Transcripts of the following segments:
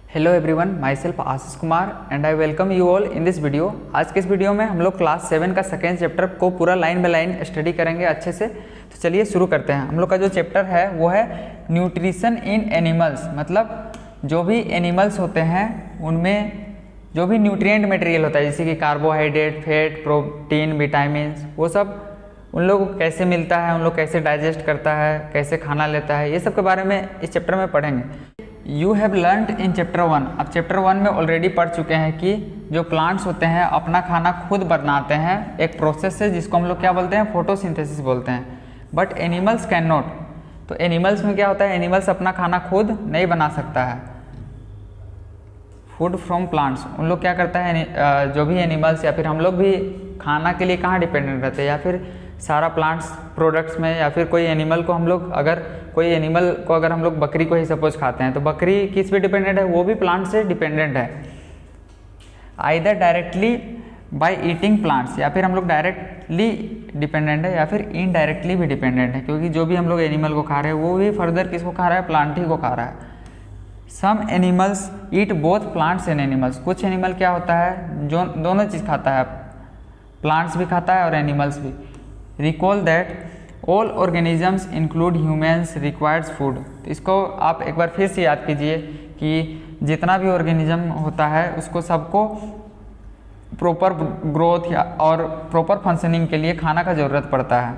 Hello everyone, my self Ashish Kumar and I welcome you all in this video. आज के इस video में हम लोग क्लास 7 का सेकेंड चैप्टर को पूरा लाइन बाय लाइन स्टडी करेंगे अच्छे से। तो चलिए शुरू करते हैं। हम लोग का जो चैप्टर है वो है न्यूट्रिशन इन एनिमल्स, मतलब जो भी एनिमल्स होते हैं उनमें जो भी न्यूट्रिएंट मटेरियल होता है जैसे कि कार्बोहाइड्रेट, फैट, प्रोटीन, विटामिन, वो सब उन लोगों को कैसे मिलता है, उन लोग कैसे डाइजेस्ट करता है, कैसे खाना लेता है, ये सब के बारे में इस चैप्टर में पढ़ेंगे। You have learned in chapter 1। अब चैप्टर 1 में ऑलरेडी पढ़ चुके हैं कि जो प्लांट्स होते हैं अपना खाना खुद बनाते हैं, एक प्रोसेस है जिसको हम लोग क्या बोलते हैं, फोटोसिंथेसिस बोलते हैं। But animals can not. तो एनिमल्स में क्या होता है, एनिमल्स अपना खाना खुद नहीं बना सकता है। फूड फ्रॉम प्लांट्स, उन लोग क्या करता है, जो भी एनिमल्स या फिर हम लोग भी खाना के लिए कहाँ डिपेंडेंट रहते हैं, या फिर सारा प्लांट्स प्रोडक्ट्स में, या फिर कोई एनिमल को हम लोग अगर हम लोग बकरी को ही सपोज खाते हैं तो बकरी किस पे डिपेंडेंट है, वो भी प्लांट से डिपेंडेंट है। Either directly by eating plants, या फिर हम लोग डायरेक्टली डिपेंडेंट है या फिर इनडायरेक्टली भी डिपेंडेंट है, क्योंकि जो भी हम लोग एनिमल को खा रहे हैं वो भी फर्दर किसको खा रहा है, प्लांट ही को खा रहा है। Some animals eat both plants and animals, कुछ एनिमल क्या होता है जो दोनों चीज़ खाता है, प्लांट्स भी खाता है और एनिमल्स भी। Recall that all organisms include humans requires food. तो इसको आप एक बार फिर से याद कीजिए कि जितना भी ऑर्गेनिज्म होता है उसको सबको प्रॉपर ग्रोथ और प्रॉपर फंक्शनिंग के लिए खाना का ज़रूरत पड़ता है।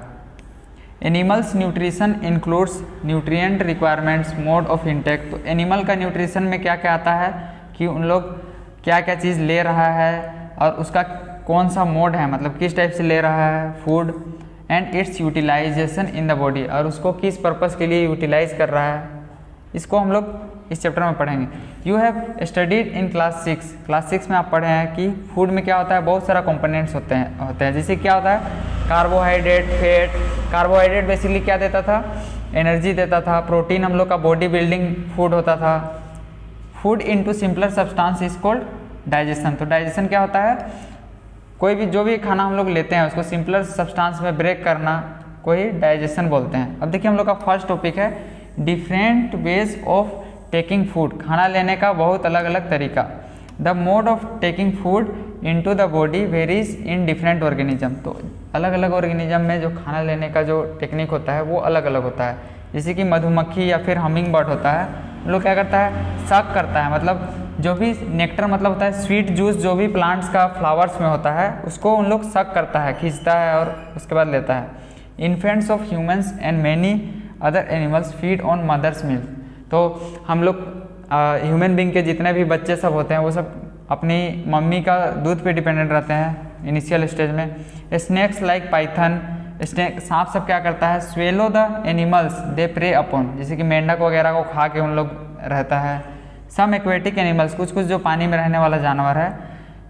Animals nutrition includes nutrient requirements, mode of intake. तो एनिमल का न्यूट्रिशन में क्या क्या आता है कि उन लोग क्या क्या चीज़ ले रहा है और उसका कौन सा मोड है, मतलब किस टाइप से ले रहा है food, and its utilization in the body, और उसको किस पर्पस के लिए यूटिलाइज कर रहा है, इसको हम लोग इस चैप्टर में पढ़ेंगे। You have studied in class 6। Class 6 में आप पढ़े हैं कि फूड में क्या होता है, बहुत सारा कंपोनेंट्स होते हैं जैसे क्या होता है, कार्बोहाइड्रेट, फैट। कार्बोहाइड्रेट बेसिकली क्या देता था, एनर्जी देता था। प्रोटीन हम लोग का बॉडी बिल्डिंग फूड होता था। Food into simpler substance is called digestion. तो डाइजेशन क्या होता है, कोई भी जो भी खाना हम लोग लेते हैं उसको सिंपलर सब्सटेंस में ब्रेक करना को ही डाइजेशन बोलते हैं। अब देखिए हम लोग का फर्स्ट टॉपिक है different ways of taking food. खाना लेने का बहुत अलग अलग तरीका। The mode of taking food into the body varies in different organism. तो अलग अलग ऑर्गेनिज्म में जो खाना लेने का जो टेक्निक होता है वो अलग अलग होता है। जैसे कि मधुमक्खी या फिर हमिंग बर्ड होता है, वो लोग क्या करता है, सक करता है, मतलब जो भी नेक्टर मतलब होता है स्वीट जूस जो भी प्लांट्स का फ्लावर्स में होता है उसको उन लोग सक करता है, खींचता है और उसके बाद लेता है। Infants of humans and many other animals feed on mother's milk. तो हम लोग ह्यूमन बींग के जितने भी बच्चे सब होते हैं वो सब अपनी मम्मी का दूध पे डिपेंडेंट रहते हैं इनिशियल स्टेज में। स्नेक्स लाइक पाइथन, स्नेक सांप सब क्या करता है, swallow the animals they prey upon, जैसे कि मेंढक वगैरह को खा के उन लोग रहता है। सम एक्वेटिक एनिमल्स, कुछ कुछ जो पानी में रहने वाला जानवर है,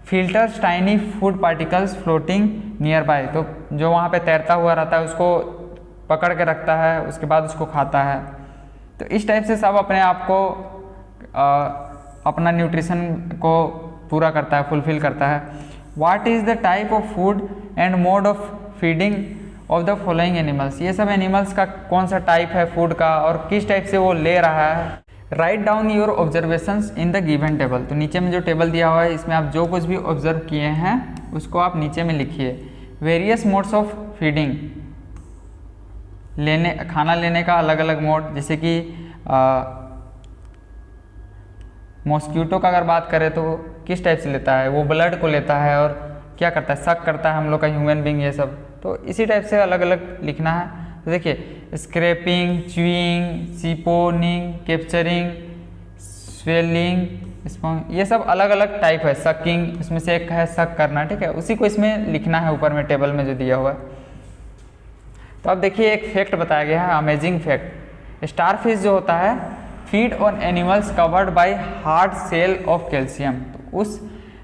filters tiny food particles floating near by. तो जो वहाँ पे तैरता हुआ रहता है उसको पकड़ के रखता है, उसके बाद उसको खाता है। तो इस टाइप से सब अपने आप को अपना न्यूट्रिशन को पूरा करता है, फुलफिल करता है। What is the type of food and mode of feeding of the following animals. ये सब एनिमल्स का कौन सा टाइप है फूड का और किस टाइप से वो ले रहा है। Write down your observations in the given table. तो नीचे में जो टेबल दिया हुआ है इसमें आप जो कुछ भी ऑब्जर्व किए हैं उसको आप नीचे में लिखिए। वेरियस मोड्स ऑफ फीडिंग, खाना लेने का अलग अलग मोड, जैसे कि मॉस्क्यूटो का अगर बात करें तो किस टाइप से लेता है, वो ब्लड को लेता है और क्या करता है, सक करता है हम लोग का ह्यूमन बींग, ये सब। तो इसी टाइप से अलग अलग लिखना है। तो देखिए स्क्रैपिंग, च्यूइंग, सीपोनिंग, कैप्चरिंग, स्वेलिंग, ये सब अलग अलग टाइप है। सकिंग, इसमें से एक है सक करना, ठीक है, उसी को इसमें लिखना है ऊपर में टेबल में जो दिया हुआ है। तो अब देखिए एक फैक्ट बताया गया है, अमेजिंग फैक्ट। स्टारफिश जो होता है feed on animals covered by hard shell of calcium. तो उस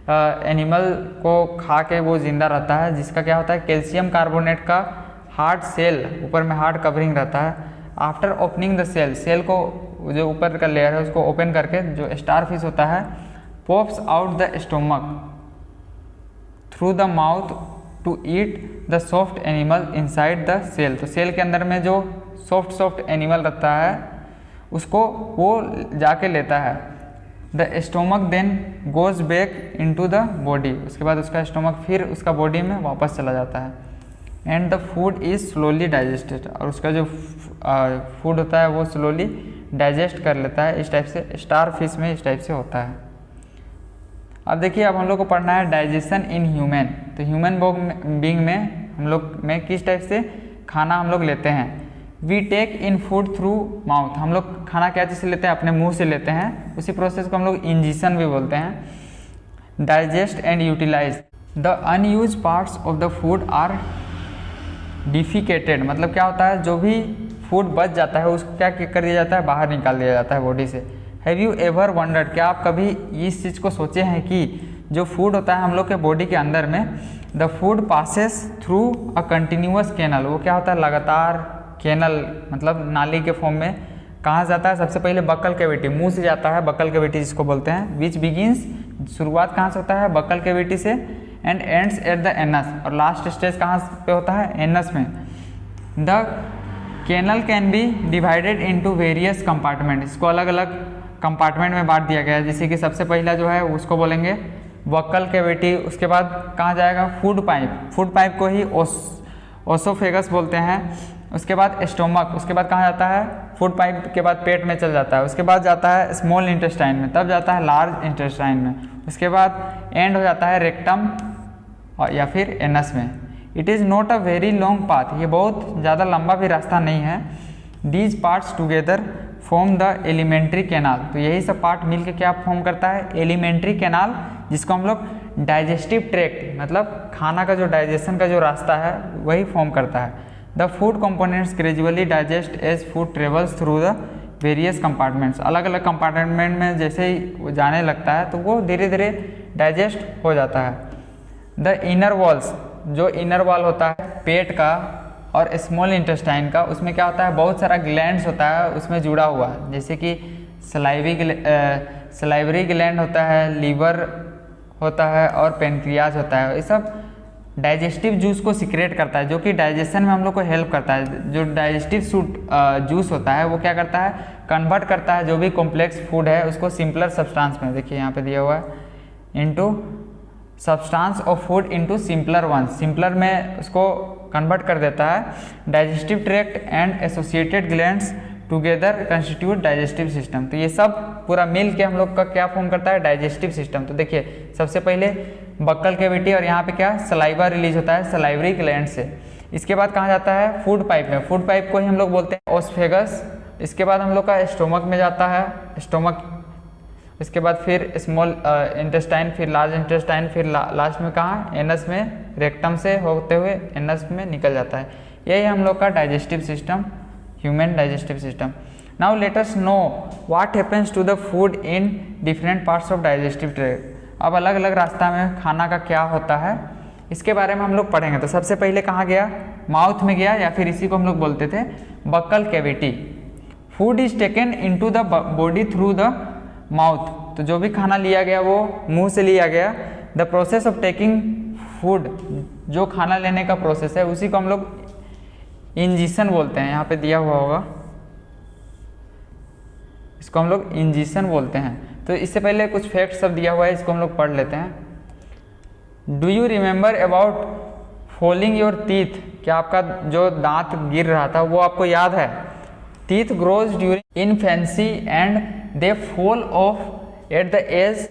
एनिमल को खा के वो जिंदा रहता है जिसका क्या होता है, कैल्शियम कार्बोनेट का हार्ड सेल, ऊपर में हार्ड कवरिंग रहता है। After opening the shell, shell को जो ऊपर का लेयर है उसको ओपन करके जो स्टारफिश होता है pops out the stomach through the mouth to eat the soft animal inside the shell. तो सेल के अंदर में जो सॉफ्ट एनिमल रहता है उसको वो जाके लेता है। The stomach then goes back into the body, उसके बाद उसका स्टोमक फिर उसका बॉडी में वापस चला जाता है। And the food is slowly digested, और उसका जो फूड होता है वो स्लोली डाइजेस्ट कर लेता है। इस टाइप से स्टार फिश में इस टाइप से होता है। अब देखिए, अब हम लोग को पढ़ना है डाइजेशन इन ह्यूमन। तो ह्यूमन बीइंग में हम लोग में किस टाइप से खाना हम लोग लेते हैं। We take in food through mouth, हम लोग खाना क्या चीज़ से लेते हैं, अपने मुंह से लेते हैं। उसी प्रोसेस को हम लोग इंजेशन भी बोलते हैं। Digest and utilize the unused parts of the food are defecated, मतलब क्या होता है, जो भी फूड बच जाता है उसको क्या कर दिया जाता है, बाहर निकाल दिया जाता है बॉडी से। हैव यू एवर वंडर्ड, क्या आप कभी इस चीज़ को सोचे हैं कि जो फूड होता है हम लोग के बॉडी के अंदर में, the food passes through a continuous canal, वो क्या होता है, लगातार कैनल मतलब नाली के फॉर्म में कहाँ जाता है, सबसे पहले बक्कल कैविटी, मुंह से जाता है, बक्कल कैविटी जिसको बोलते हैं। विच बिगिंस, शुरुआत कहाँ से होता है, बक्कल कैविटी से, and ends at the anus, और लास्ट स्टेज कहाँ पे होता है, एनस में। The canal can be divided into various compartment, इसको अलग अलग कंपार्टमेंट में बांट दिया गया है। जैसे कि सबसे पहला जो है उसको बोलेंगे बक्कल कैविटी, उसके बाद कहाँ जाएगा, फूड पाइप, फूड पाइप को ही ओसोफेगस बोलते हैं। उसके बाद स्टोमक, उसके बाद कहाँ जाता है, फूड पाइप के बाद पेट में चल जाता है। उसके बाद जाता है स्मॉल इंटेस्टाइन में, तब जाता है लार्ज इंटेस्टाइन में। उसके बाद एंड हो जाता है रेक्टम या फिर एनस में। It is not a very long path, ये बहुत ज़्यादा लंबा भी रास्ता नहीं है। These parts together form the alimentary canal, तो यही सब पार्ट मिलके क्या फॉर्म करता है, एलिमेंट्री कैनाल, जिसको हम लोग डाइजेस्टिव ट्रैक्ट, मतलब खाना का जो डाइजेशन का जो रास्ता है वही फॉर्म करता है। The food components gradually digest as food travels through the various compartments, अलग अलग कंपार्टमेंट में जैसे ही वो जाने लगता है तो वो धीरे धीरे डाइजेस्ट हो जाता है। द इनर वॉल्स, जो इनर वॉल होता है पेट का और स्मॉल इंटेस्टाइन का, उसमें क्या होता है, बहुत सारा ग्लैंड्स होता है उसमें जुड़ा हुआ, जैसे कि सलाइवरी ग्लैंड होता है, लीवर होता है और पेनक्रियाज होता है। ये सब डाइजेस्टिव जूस को सिक्रेट करता है, जो कि डाइजेशन में हम लोग को हेल्प करता है। जो डाइजेस्टिव जूस होता है वो क्या करता है, कन्वर्ट करता है जो भी कॉम्प्लेक्स फूड है उसको सिंपलर सब्सटेंस में, देखिए यहाँ पे दिया हुआ है, into substance of food into simpler one, simpler में उसको कन्वर्ट कर देता है। Digestive tract and associated glands together constitute digestive system, तो ये सब पूरा मिल के हम लोग का क्या फॉर्म करता है, डाइजेस्टिव सिस्टम। तो देखिए सबसे पहले बक्कल कैविटी, और यहाँ पे क्या सलाइवा रिलीज होता है सलाइवरी ग्लैंड से। इसके बाद कहाँ जाता है, फूड पाइप में, फूड पाइप को ही हम लोग बोलते हैं ओस्फेगस। इसके बाद हम लोग का स्टोमक में जाता है, स्टोमक, इसके बाद फिर स्मॉल इंटेस्टाइन, फिर लार्ज इंटेस्टाइन, फिर लास्ट में कहाँ, एनस में, रेक्टम से होते हुए एनस में निकल जाता है। यही हम लोग का digestive system, human digestive system. Now let us know what happens to the food in different parts of digestive tract. अब अलग अलग रास्ता में खाना का क्या होता है इसके बारे में हम लोग पढ़ेंगे। तो सबसे पहले कहाँ गया, माउथ में गया, या फिर इसी को हम लोग बोलते थे buccal cavity. Food is taken into the body through the mouth, तो जो भी खाना लिया गया वो मुंह से लिया गया। The process of taking food, जो खाना लेने का प्रोसेस है उसी को हम लोग इंजेशन बोलते हैं, यहाँ पे दिया हुआ होगा, इसको हम लोग इंजेशन बोलते हैं। तो इससे पहले कुछ फैक्ट सब दिया हुआ है, इसको हम लोग पढ़ लेते हैं। Do you remember about falling your teeth, क्या आपका जो दांत गिर रहा था वो आपको याद है। Teeth grows during infancy and they fall off at the age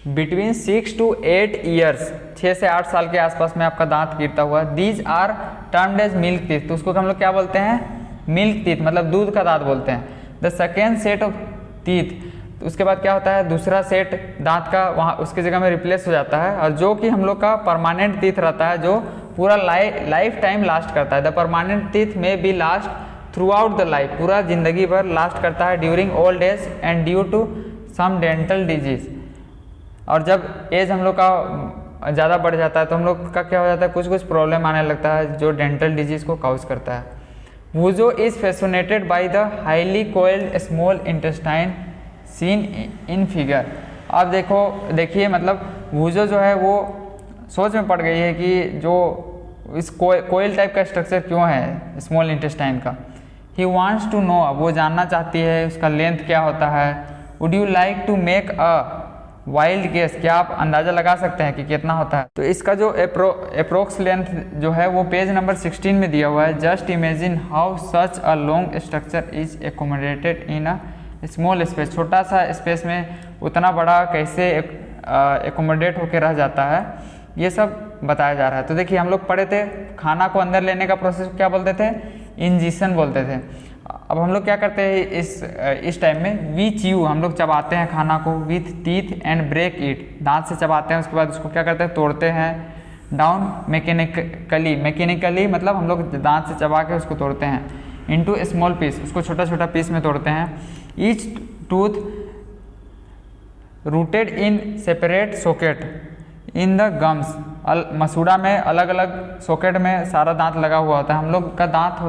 between 6 to 8 years, 6 से 8 साल के आसपास में आपका दांत गिरता हुआ। These are termed as milk teeth, तो उसको हम लोग क्या बोलते हैं, मिल्क टीथ, मतलब दूध का दांत बोलते हैं। The second set of teeth, तो उसके बाद क्या होता है, दूसरा सेट दांत का वहाँ उसकी जगह में रिप्लेस हो जाता है, और जो कि हम लोग का परमानेंट टीथ रहता है, जो पूरा लाइफ टाइम लास्ट करता है। The permanent teeth may be last throughout the life, पूरा जिंदगी भर लास्ट करता है। During old age and due to some dental disease, और जब एज हम लोग का ज़्यादा बढ़ जाता है तो हम लोग का क्या हो जाता है, कुछ कुछ प्रॉब्लम आने लगता है जो डेंटल डिजीज को काउज करता है। वूजो is fascinated by the highly coiled small intestine seen in figure. अब देखिए मतलब वूजो जो है वो सोच में पड़ गई है कि जो इस कोयल टाइप का स्ट्रक्चर क्यों है स्मॉल इंटेस्टाइन का। ही वांट्स टू नो, वो जानना चाहती है उसका लेंथ क्या होता है, would you like to make a wild guess, क्या आप अंदाज़ा लगा सकते हैं कि कितना होता है? तो इसका जो अप्रोक्स लेंथ जो है वो पेज नंबर 16 में दिया हुआ है। Just imagine how such a long structure is accommodated in a small space, छोटा सा स्पेस में उतना बड़ा कैसे एकोमोडेट होकर रह जाता है, ये सब बताया जा रहा है। तो देखिए हम लोग पढ़े थे खाना को अंदर लेने का प्रोसेस क्या बोलते थे? इंजेक्शन बोलते थे। अब हम लोग क्या करते हैं इस टाइम में, वी च्यू, हम लोग चबाते हैं खाना को, with teeth and break it, दांत से चबाते हैं, उसके बाद उसको क्या करते हैं? तोड़ते हैं। डाउन मैकेनिकली मतलब हम लोग दांत से चबा के उसको तोड़ते हैं। इनटू स्मॉल पीस, उसको छोटा छोटा पीस में तोड़ते हैं। Each tooth rooted in separate socket in the gums, मसूड़ा में अलग अलग सॉकेट में सारा दांत लगा हुआ होता है। हम लोग का दांत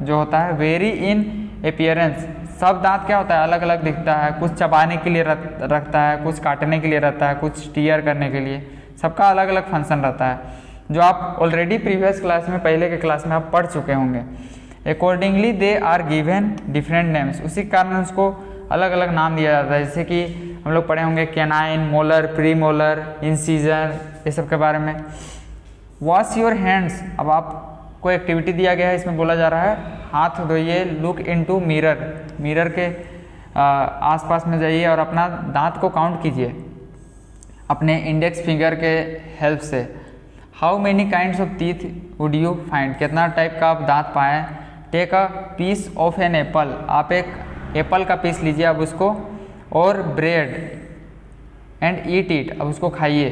होता है वेरी इन अपीयरेंस, सब दांत क्या होता है? अलग अलग दिखता है, कुछ चबाने के लिए रखता है, कुछ काटने के लिए रहता है, कुछ टीयर करने के लिए, सबका अलग अलग फंक्शन रहता है, जो आप ऑलरेडी प्रीवियस क्लास में, पहले के क्लास में आप पढ़ चुके होंगे। Accordingly they are given different names, उसी कारण उसको अलग अलग नाम दिया जाता है। जैसे कि हम लोग पढ़े होंगे canine, molar, pre molar, incisor, ये सब के बारे में। वॉश योर हैंड्स, अब आपको एक्टिविटी दिया गया है, इसमें बोला जा रहा है हाथ धोइए। लुक इनटू मिरर, मिरर के आसपास में जाइए और अपना दांत को काउंट कीजिए अपने इंडेक्स फिंगर के हेल्प से। How many kinds of teeth would you find, कितना टाइप का आप दांत पाएँ। Take a piece of an apple, आप एक एप्पल का पीस लीजिए अब उसको, और ब्रेड एंड ईट इट, अब उसको खाइए।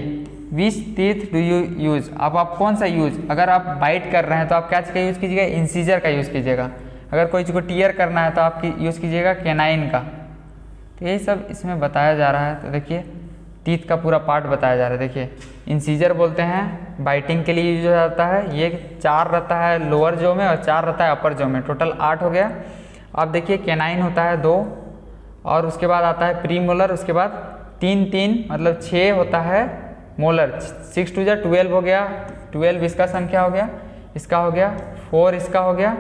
विच टीथ डू यू यूज़, अब आप कौन सा यूज़, अगर आप बाइट कर रहे हैं तो आप क्या चीज़ का यूज़ कीजिएगा? इंसीजर का यूज़ कीजिएगा। अगर कोई चीज़ को टीयर करना है तो आप यूज़ कीजिएगा कैनाइन का। तो यही सब इसमें बताया जा रहा है। तो देखिए टीथ का पूरा पार्ट बताया जा रहा है। देखिए इंसीजर बोलते हैं बाइटिंग के लिए यूज हो जाता है, ये 4 रहता है लोअर जो में और 4 रहता है अपर जो में, टोटल 8 हो गया। अब देखिए कैनाइन होता है 2, और उसके बाद आता है प्री मोलर, उसके बाद 3 मतलब 6 होता है मोलर। 6 2 जा 12 हो गया, 12 इसका संख्या हो गया, इसका हो गया 4, इसका हो गया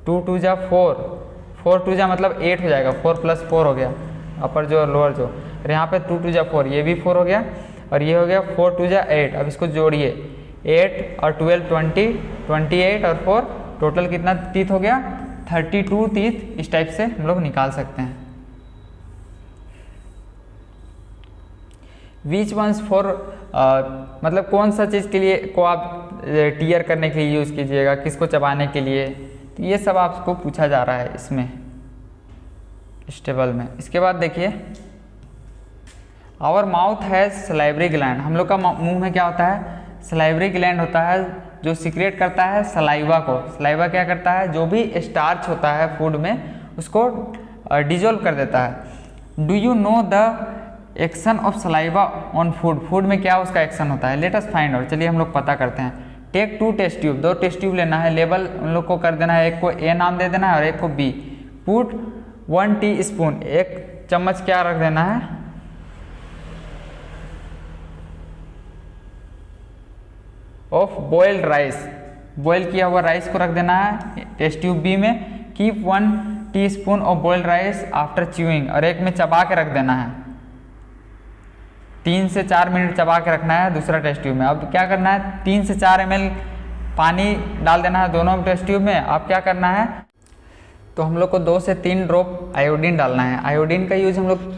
2 2 जा 4, 4 2 जा मतलब 8 हो जाएगा, 4 + 4 हो गया अपर जो और लोअर जो। और यहाँ पे 2 2 जा 4, ये भी 4 हो गया, और ये हो गया 4 2 जा 8। अब इसको जोड़िए, 8 और 12 20, 28 और 4, टोटल कितना टीथ हो गया? 32 टीथ। इस टाइप से हम लोग निकाल सकते हैं। विच वंस फॉर, मतलब कौन सा चीज़ के लिए को आप टीयर करने के लिए यूज़ कीजिएगा, किसको चबाने के लिए, तो ये सब आपको पूछा जा रहा है इसमें इस टेबल में। इसके बाद देखिए our mouth has salivary gland, हम लोग का मुंह में क्या होता है? सलाइवरी ग्लैंड होता है, जो सीक्रेट करता है सलाइवा को। सलाइवा क्या करता है? जो भी स्टार्च होता है फूड में उसको डिजोल्व कर देता है। Do you know the action of saliva on food, food में क्या उसका एक्शन होता है? लेट अस फाइंड आउट, चलिए हम लोग पता करते हैं। Take 2 test tube, 2 test tube लेना है, लेबल उन लोग को कर देना है, एक को ए नाम दे देना है और एक को बी। पुट 1 टीस्पून, 1 चम्मच क्या रख देना है? ऑफ बॉइल्ड राइस, बॉयल किया हुआ राइस को रख देना है टेस्ट ट्यूब बी में। Keep 1 teaspoon of boiled rice after chewing, और एक में चबा के रख देना है, 3 से 4 मिनट चबा के रखना है दूसरा टेस्ट ट्यूब में। अब क्या करना है? 3 से 4 ml पानी डाल देना है दोनों टेस्ट ट्यूब में। अब क्या करना है? तो हम लोग को 2 से 3 ड्रॉप आयोडीन डालना है। आयोडीन का यूज हम लोग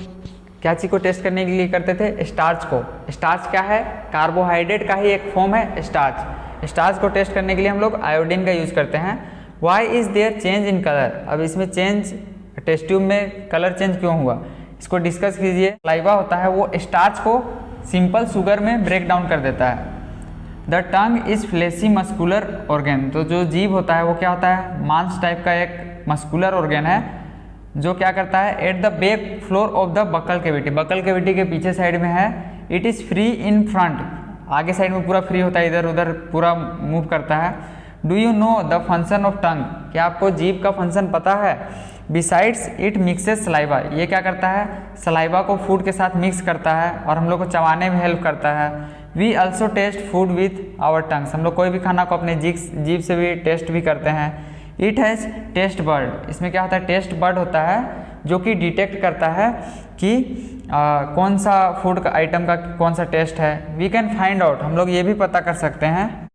क्या चीज़ को टेस्ट करने के लिए करते थे? स्टार्च को। स्टार्च क्या है? कार्बोहाइड्रेट का ही एक फॉर्म है स्टार्च। स्टार्च को टेस्ट करने के लिए हम लोग आयोडीन का यूज़ करते हैं। Why is there change in colour, अब इसमें चेंज, टेस्ट ट्यूब में कलर चेंज क्यों हुआ, इसको डिस्कस कीजिए। सलाइवा होता है वो स्टार्च को सिंपल शुगर में ब्रेक डाउन कर देता है। The tongue is fleshy muscular organ, तो जो जीभ होता है वो क्या होता है? मांस टाइप का एक मस्कुलर ऑर्गेन है, जो क्या करता है? At the back floor of the buccal cavity, buccal cavity के पीछे साइड में है। It is free in front, आगे साइड में पूरा फ्री होता है, इधर उधर पूरा मूव करता है। Do you know the function of tongue, क्या आपको जीभ का फंक्शन पता है? बिसाइड्स इट मिक्सेस सलाइवा, ये क्या करता है? सलाइवा को फूड के साथ मिक्स करता है और हम लोग को चबाने में हेल्प करता है। We also test food with our tongues, हम लोग कोई भी खाना को अपने जीभ से भी टेस्ट भी करते हैं। इट हैज़ टेस्ट बर्ड, इसमें क्या होता है? टेस्ट बर्ड होता है जो कि डिटेक्ट करता है कि कौन सा फूड का आइटम का कौन सा टेस्ट है। वी कैन फाइंड आउट, हम लोग ये भी पता कर सकते हैं।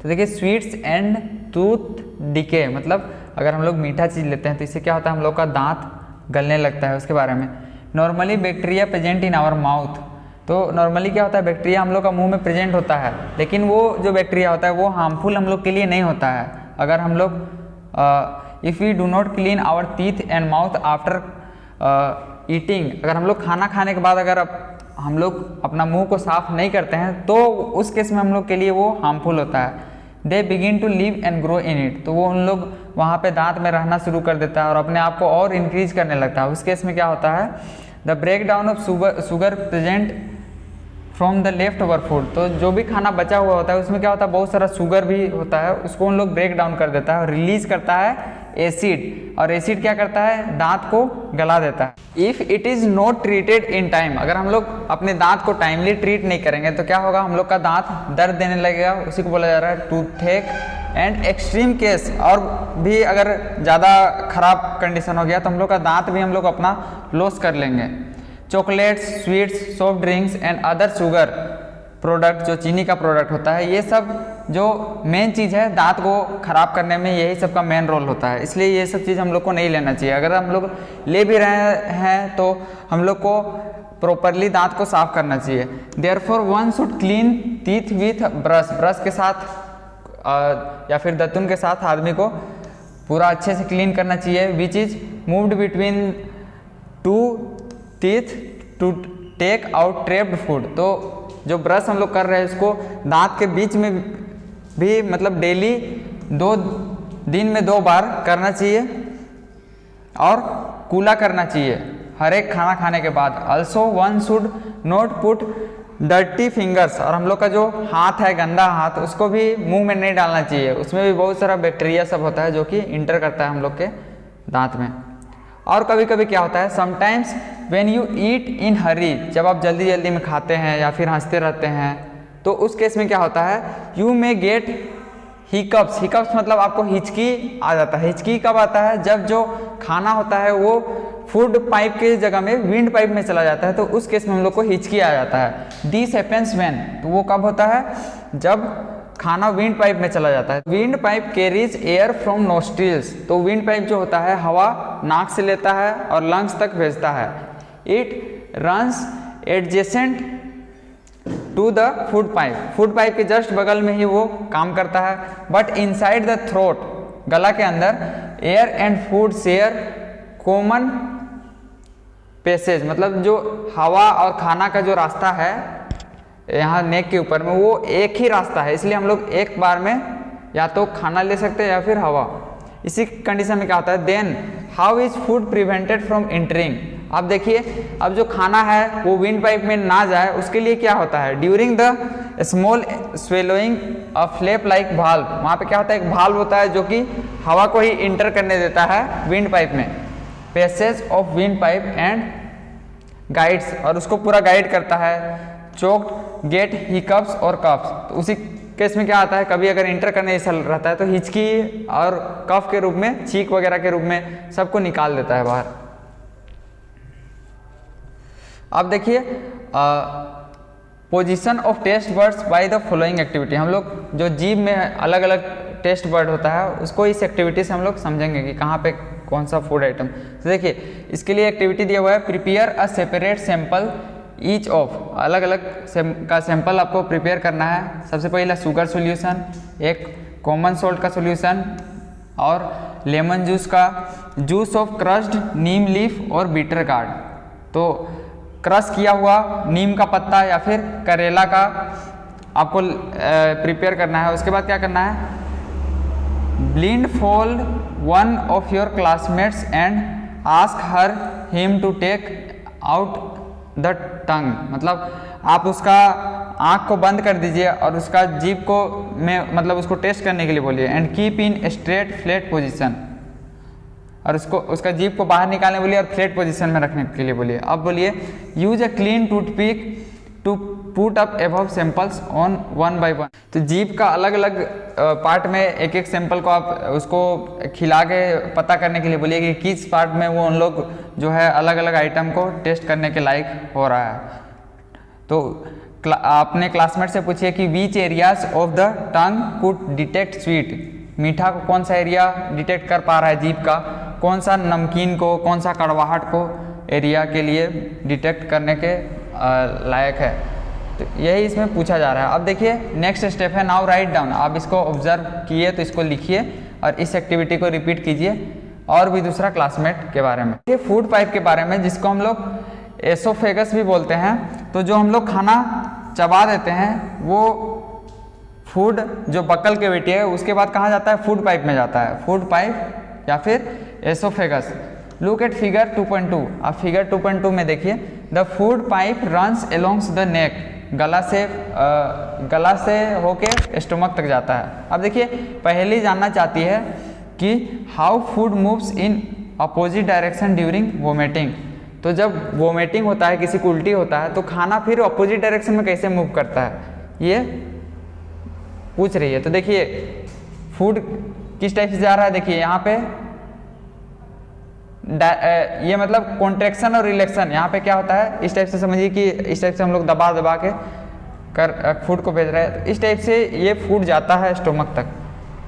तो देखिए स्वीट्स एंड टूथ डिके, मतलब अगर हम लोग मीठा चीज़ लेते हैं तो इससे क्या होता है, हम लोग का दांत गलने लगता है, उसके बारे में। Normally bacteria present in our mouth, तो नॉर्मली क्या होता है, बैक्टीरिया हम लोग का मुंह में प्रेजेंट होता है, लेकिन वो जो बैक्टीरिया होता है वो हार्मफुल हम लोग के लिए नहीं होता है। अगर हम लोग if we do not clean our teeth and mouth after eating, अगर हम लोग खाना खाने के बाद अगर हम लोग अपना मुंह को साफ नहीं करते हैं तो उस केस में हम लोग के लिए वो हार्मफुल होता है। They begin to live and grow in it, तो वो उन लोग वहाँ पे दांत में रहना शुरू कर देता है और अपने आप को और इंक्रीज करने लगता है। उस केस में क्या होता है, the breakdown of sugar present from the leftover food, तो जो भी खाना बचा हुआ होता है उसमें क्या होता है, बहुत सारा शुगर भी होता है, उसको उन लोग ब्रेक डाउन कर देता है और रिलीज करता है एसिड, और एसिड क्या करता है, दांत को गला देता है। If it is not treated in time, अगर हम लोग अपने दांत को टाइमली ट्रीट नहीं करेंगे तो क्या होगा, हम लोग का दांत दर्द देने लगेगा, उसी को बोला जा रहा है टूथेक एंड एक्सट्रीम केस, और भी अगर ज़्यादा खराब कंडीशन हो गया तो हम लोग का दांत भी हम लोग अपना लॉस कर लेंगे। Chocolates, sweets, soft drinks and other sugar product, जो चीनी का प्रोडक्ट होता है, ये सब जो मेन चीज़ है दांत को ख़राब करने में, यही सब का मेन रोल होता है, इसलिए ये सब चीज़ हम लोग को नहीं लेना चाहिए। अगर हम लोग ले भी रहे हैं तो हम लोग को प्रॉपरली दांत को साफ करना चाहिए। Therefore one should clean teeth with brush, brush के साथ या फिर दातुन के साथ आदमी को पूरा अच्छे से क्लीन करना चाहिए। Which is moved between two teeth to take out trapped food, तो जो ब्रश हम लोग कर रहे हैं उसको दांत के बीच में भी मतलब डेली 2 दिन में 2 बार करना चाहिए और कूला करना चाहिए हर एक खाना खाने के बाद। Also one should not put dirty fingers, और हम लोग का जो हाथ है, गंदा हाथ, उसको भी मुंह में नहीं डालना चाहिए, उसमें भी बहुत सारा बैक्टीरिया सब होता है जो कि इंटर करता है हम लोग के दांत में। और कभी कभी क्या होता है, समटाइम्स व्हेन यू ईट इन हरी, जब आप जल्दी जल्दी में खाते हैं या फिर हंसते रहते हैं तो उस केस में क्या होता है, you may gate hiccups, hiccups मतलब आपको हिचकी आ जाता है। हिचकी कब आता है, जब जो खाना होता है वो फूड पाइप की जगह में विंड पाइप में चला जाता है, तो उस केस में हम लोग को हिचकी आ जाता है। दिस हैपेंस व्हेन, तो वो कब होता है, जब खाना विंड पाइप में चला जाता है। Wind pipe carries air from nostrils, तो विंड पाइप जो होता है हवा नाक से लेता है और लंग्स तक भेजता है। It runs adjacent to the food pipe, food pipe के जस्ट बगल में ही वो काम करता है। बट इनसाइड द थ्रोट, गला के अंदर, air and food share common passage, मतलब जो हवा और खाना का जो रास्ता है यहाँ नेक के ऊपर में, वो एक ही रास्ता है, इसलिए हम लोग एक बार में या तो खाना ले सकते हैं या फिर हवा। इसी कंडीशन में क्या होता है, then how is food prevented from entering. अब देखिए, अब जो खाना है वो विंड पाइप में ना जाए उसके लिए क्या होता है, during the small swallowing a flap like valve, वहाँ पे क्या होता है, एक भाल्व होता है जो कि हवा को ही इंटर करने देता है विंड पाइप में। Passage of wind pipe and guides, और उसको पूरा गाइड करता है। चोक्ड गेट हिकअप्स और कफ्स, तो उसी केस में क्या आता है, कभी अगर इंटर करने जैसा रहता है तो हिचकी और कफ के रूप में, छींक वगैरह के रूप में सबको निकाल देता है बाहर। अब देखिए position of taste buds by the following activity, हम लोग जो जीभ में अलग अलग टेस्ट बर्ड होता है उसको इस एक्टिविटी से हम लोग समझेंगे कि कहाँ पे कौन सा फूड आइटम। तो देखिए इसके लिए एक्टिविटी दिया हुआ है, prepare a separate sample each of, अलग अलग का सैंपल आपको प्रिपेयर करना है। सबसे पहला शुगर सॉल्यूशन, एक कॉमन सॉल्ट का सॉल्यूशन और लेमन जूस का, juice of crushed Neem leaf और बीटर गार्ड, तो क्रश किया हुआ नीम का पत्ता या फिर करेला का आपको प्रिपेयर करना है। उसके बाद क्या करना है, blindfold one of your classmates and ask her him to take out the tongue, मतलब आप उसका आँख को बंद कर दीजिए और उसका जीभ को में मतलब उसको टेस्ट करने के लिए बोलिए। And keep in straight flat position, और उसको उसका जीभ को बाहर निकालने बोलिए और फ्लैट पोजीशन में रखने के लिए बोलिए। अब बोलिए use a clean toothpick to put up above samples on 1 by 1, तो जीभ का अलग अलग पार्ट में एक एक सैंपल को आप उसको खिला के पता करने के लिए बोलिए कि किस पार्ट में वो उन लोग जो है अलग अलग आइटम को टेस्ट करने के लायक हो रहा है। तो अपने क्लासमेट से पूछिए कि विच areas of the tongue could detect sweet, मीठा को कौन सा एरिया डिटेक्ट कर पा रहा है जीभ का, कौन सा नमकीन को, कौन सा कड़वाहट को एरिया के लिए डिटेक्ट करने के लायक है। तो यही इसमें पूछा जा रहा है। अब देखिए नेक्स्ट स्टेप है नाउ राइट डाउन। आप इसको ऑब्जर्व किए तो इसको लिखिए और इस एक्टिविटी को रिपीट कीजिए और भी दूसरा क्लासमेट के बारे में। ये फूड पाइप के बारे में जिसको हम लोग एसोफेगस भी बोलते हैं। तो जो हम लोग खाना चबा देते हैं वो फूड जो बक्कल कैविटी है उसके बाद कहाँ जाता है, फूड पाइप में जाता है, फूड पाइप या फिर एसोफेगस। Look at figure 2.2। आप फिगर 2.2 में देखिए the food pipe runs along the neck, गला से होके स्टोमक तक जाता है। अब देखिए पहली जानना चाहती है कि how food moves in opposite direction during vomiting. तो जब वोमिटिंग होता है, किसी को उल्टी होता है, तो खाना फिर अपोजिट डायरेक्शन में कैसे मूव करता है, ये पूछ रही है। तो देखिए फूड किस टाइप से जा रहा है, देखिए यहाँ पे ये मतलब कॉन्ट्रैक्शन और रिलैक्शन, यहाँ पे क्या होता है इस टाइप से समझिए कि इस टाइप से हम लोग दबा दबा के कर फूड को भेज रहे हैं। तो इस टाइप से ये फूड जाता है स्टोमक तक।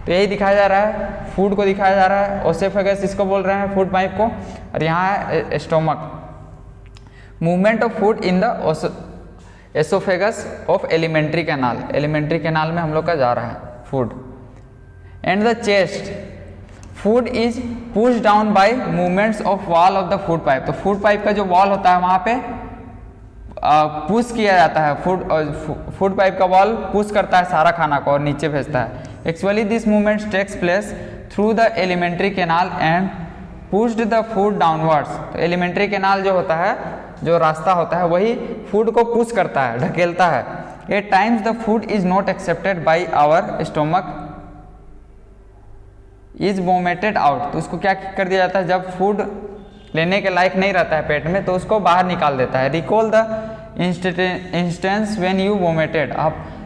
तो यही दिखाया जा रहा है, फूड को दिखाया जा रहा है, ओसेफेगस इसको बोल रहे हैं फूड पाइप को, और यहाँ है stomach. Movement of food in the oesophagus of alimentary canal, alimentary canal में हम लोग का जा रहा है food. And the chest, food is push down by movements of wall of the food pipe. तो फूड पाइप का जो वॉल होता है वहाँ पे पुश किया जाता है, फूड पाइप का वॉल पुश करता है सारा खाना को और नीचे भेजता है। Actually this movement takes place through the alimentary canal and pushed the food downwards. तो एलिमेंट्री कैनाल जो होता है, जो रास्ता होता है, वही फूड को पुश करता है, ढकेलता है। At times the food is not accepted by our stomach is vomited out. तो उसको क्या कर दिया जाता है, जब फूड लेने के लायक नहीं रहता है पेट में तो उसको बाहर निकाल देता है। Recall the instance when you vomited.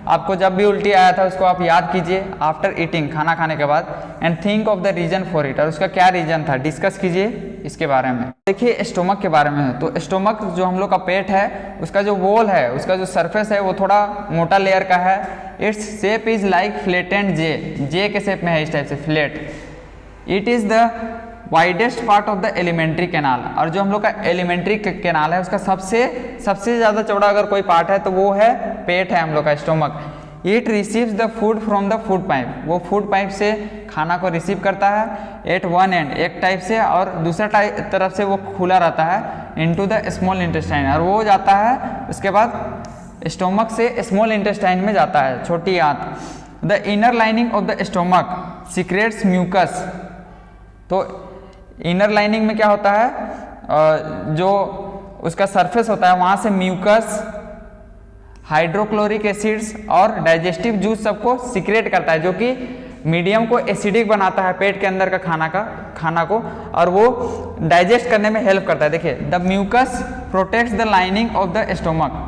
आपको जब भी उल्टी आया था उसको आप याद कीजिए आफ्टर ईटिंग, खाना खाने के बाद, and think of the reason for it. और उसका क्या रीजन था डिस्कस कीजिए इसके बारे में। देखिए स्टोमक के बारे में, तो स्टोमक जो हम लोग का पेट है उसका जो वॉल है, उसका जो सरफेस है वो थोड़ा मोटा लेयर का है। Its shape is like flattened J के शेप में है, इस टाइप से flat. It is the widest part of the alimentary canal. और जो हम लोग का एलिमेंट्री कैनाल है उसका सबसे ज़्यादा चौड़ा अगर कोई पार्ट है तो वो है पेट है हम लोग का, stomach. It receives the food from the food pipe. वो फूड पाइप से खाना को रिसीव करता है एट वन एंड, एक टाइप से, और दूसरा तरफ से वो खुला रहता है इनटू द स्मॉल इंटेस्टाइन। और वो जाता है उसके बाद स्टोमक से स्मॉल इंटेस्टाइन में जाता है, छोटी आंत। The inner lining of the stomach secretes mucus. तो इनर लाइनिंग में क्या होता है, जो उसका सरफेस होता है वहाँ से म्यूकस, हाइड्रोक्लोरिक एसिड्स और डाइजेस्टिव जूस सबको सीक्रेट करता है, जो कि मीडियम को एसिडिक बनाता है पेट के अंदर का खाना को, और वो डाइजेस्ट करने में हेल्प करता है। देखिए the mucus protects the lining of the stomach.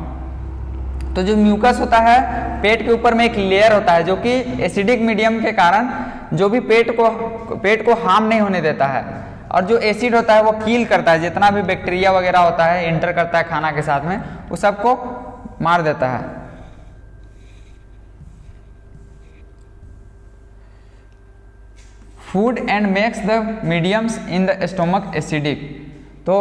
तो जो म्यूकस होता है पेट के ऊपर में एक लेयर होता है जो कि एसिडिक मीडियम के कारण जो भी पेट को हार्म नहीं होने देता है, और जो एसिड होता है वो कील करता है, जितना भी बैक्टीरिया वगैरह होता है इंटर करता है खाना के साथ में, वो सबको मार देता है। Food and makes the mediums in the stomach acidic. तो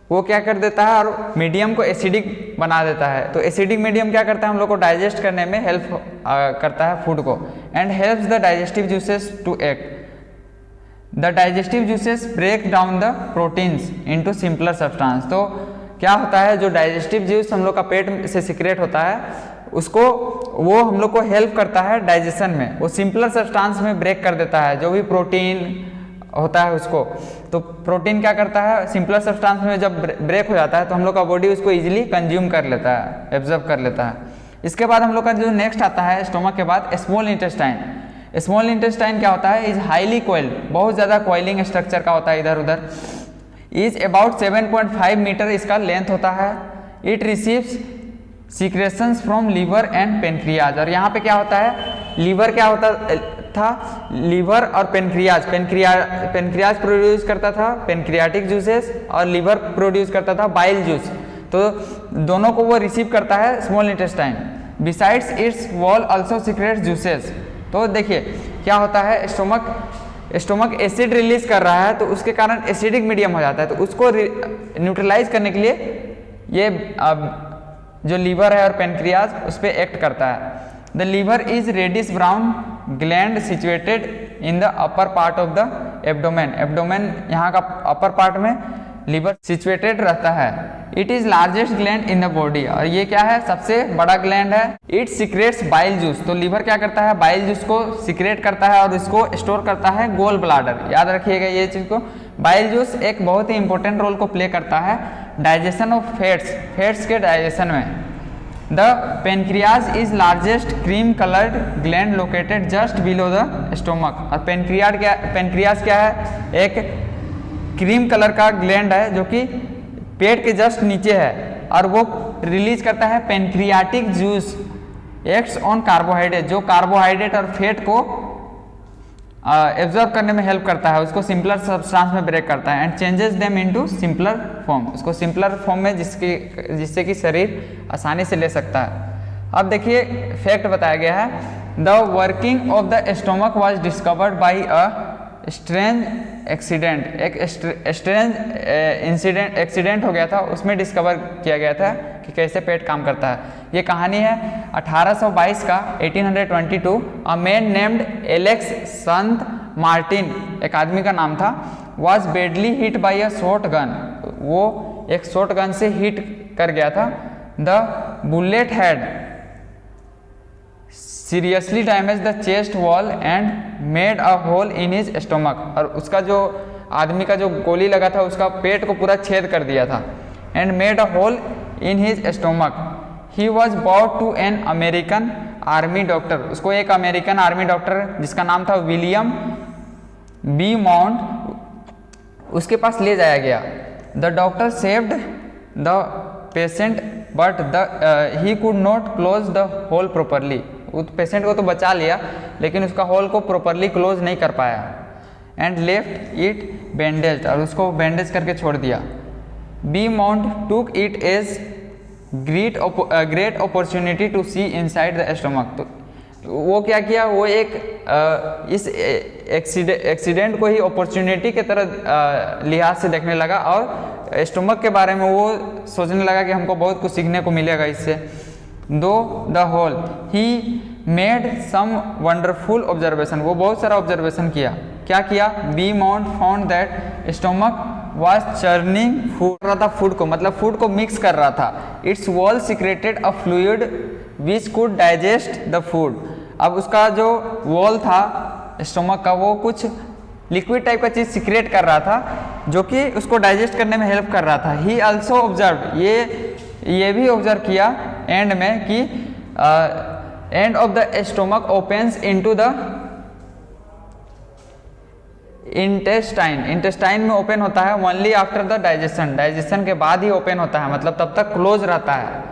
वो क्या कर देता है और मीडियम को एसिडिक बना देता है। तो एसिडिक मीडियम क्या करता है, हम लोग को डाइजेस्ट करने में हेल्प करता है फूड को। And helps the digestive juices to act. The digestive juices break down the proteins into simpler substance. तो क्या होता है, जो डाइजेस्टिव जूस हम लोग का पेट से सीक्रेट होता है उसको वो हम लोग को हेल्प करता है डाइजेशन में, वो सिंपलर सब्सटेंस में ब्रेक कर देता है जो भी प्रोटीन होता है उसको। तो प्रोटीन क्या करता है, सिंपलर सब्सटेंस में जब ब्रेक हो जाता है तो हम लोग का बॉडी उसको इजीली कंज्यूम कर लेता है, एब्जॉर्ब कर लेता है। इसके बाद हम लोग का जो नेक्स्ट आता है स्टोमक के बाद स्मॉल इंटेस्टाइन। स्मॉल इंटेस्टाइन क्या होता है, इज हाईली कोइल्ड, बहुत ज़्यादा कोइलिंग स्ट्रक्चर का होता है इधर उधर। इज अबाउट 7.5 मीटर इसका लेंथ होता है। It receives secretions from liver and pancreas. और यहाँ पे क्या होता है, लीवर क्या होता था, लीवर और पेनक्रियाज प्रोड्यूस करता था पेनक्रियाटिक जूसेस और लीवर प्रोड्यूस करता था बाइल जूस। तो दोनों को वो रिसीव करता है small intestine. Besides it's wall also secrets juices. तो देखिए क्या होता है, स्टोमक एसिड रिलीज कर रहा है तो उसके कारण एसिडिक मीडियम हो जाता है, तो उसको न्यूट्रलाइज करने के लिए ये जो लीवर है और पेनक्रियाज उस पर एक्ट करता है। The liver is reddish brown gland situated in the upper part of the abdomen. Abdomen यहाँ का अपर पार्ट में लीवर सिचुएटेड रहता है। It is largest gland in the body, और ये क्या है, सबसे बड़ा ग्लैंड है। It secretes bile juice. तो लीवर क्या करता है, बाइल जूस को सिक्रेट करता है और इसको स्टोर करता है गोल ब्लाडर। याद रखिएगा ये चीज को, बाइल जूस एक बहुत ही इंपॉर्टेंट रोल को प्ले करता है डाइजेशन ऑफ फैट्स के डाइजेशन में। The pancreas is largest cream coloured gland located just below the stomach. और पेनक्रियाज क्या है, एक क्रीम कलर का ग्लैंड है जो कि पेट के जस्ट नीचे है, और वो रिलीज करता है pancreatic juice. Acts on carbohydrate, जो कार्बोहाइड्रेट और फैट को एब्जॉर्ब करने में हेल्प करता है, उसको सिंपलर सब्सटेंस में ब्रेक करता है। And changes them into simpler form, उसको सिंपलर फॉर्म में जिससे कि शरीर आसानी से ले सकता है। अब देखिए फैक्ट बताया गया है, the working of the stomach was discovered by a strange accident. एक स्ट्रेंज एक्सीडेंट हो गया था, उसमें डिस्कवर किया गया था कि कैसे पेट काम करता है। ये कहानी है 1822 का, 1822। A man named Alex Saint Martin, एक आदमी का नाम था, was badly hit by a shotgun. वो एक शॉट गन से हिट कर गया था। The bullet had seriously damaged the chest wall and made a hole in his stomach. और उसका जो आदमी का जो गोली लगा था उसका पेट को पूरा छेद कर दिया था। And made a hole in his stomach. He was brought to an American army doctor. उसको एक अमेरिकन आर्मी डॉक्टर जिसका नाम था विलियम बी माउंट, उसके पास ले जाया गया। The doctor saved the patient but he could not close the hole properly. उस पेशेंट को तो बचा लिया लेकिन उसका होल को प्रॉपरली क्लोज नहीं कर पाया। एंड लेफ्ट इट बैंडेज, और उसको बैंडेज करके छोड़ दिया। Beaumont took it as great opportunity to see inside the stomach. तो वो क्या किया, वो एक इस एक्सीडेंट को ही अपॉर्चुनिटी के तरह लिहाज से देखने लगा और स्टोमक के बारे में वो सोचने लगा कि हमको बहुत कुछ सीखने को मिलेगा इससे। Through the hole he made some wonderful observation, वो बहुत सारा ऑब्जर्वेशन किया। क्या किया, Beaumont found that stomach was churning food, कर रहा था फूड को, मतलब फूड को मिक्स कर रहा था। It's wall secreted a fluid which could digest the food. अब उसका जो वॉल था स्टोमक का वो कुछ लिक्विड टाइप का चीज सिक्रेट कर रहा था जो कि उसको डाइजेस्ट करने में हेल्प कर रहा था। ही ऑल्सो ऑब्जर्व, ये भी ऑब्जर्व किया एंड में कि end of the stomach opens into the intestine में ओपन होता है ओनली आफ्टर द डाइजेशन के बाद ही ओपन होता है, मतलब तब तक क्लोज रहता है।